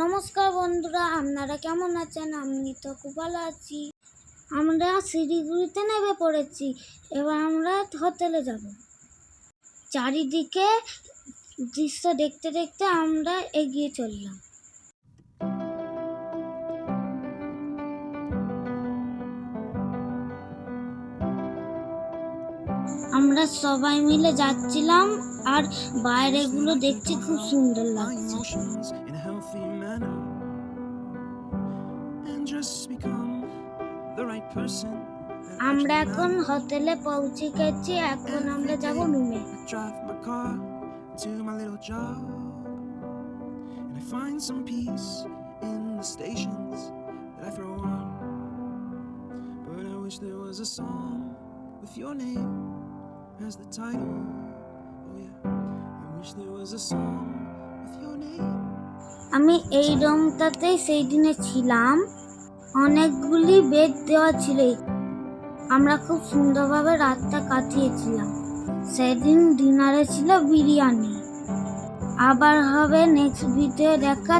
নমস্কার বন্ধুরা, আপনারা কেমন আছেন? আমি তো খুব ভালো আছি। আমরা শিলিগুড়িতে নেমে পড়েছি। এবার আমরা হোটেলে যাব। চারিদিকে দৃশ্য দেখতে দেখতে আমরা এগিয়ে চললাম। আমরা সবাই মিলে যাচ্ছিলাম আর বাইরেগুলো দেখতে খুব সুন্দর লাগছে। আমরা এখন হোটেলে পৌঁছে গেছি। এখন আমরা যাব রুমে। As the title, oh yeah, I wish there was a song with your name. আমি এই রুমটাতেই সেই দিনে ছিলাম। অনেকগুলি বেড দেওয়া ছিল। আমরা খুব সুন্দরভাবে রাতটা কাটিয়েছিলাম। সেদিন ডিনারে ছিল বিরিয়ানি। আবার হবে নেক্সট ভিডিও দেখা।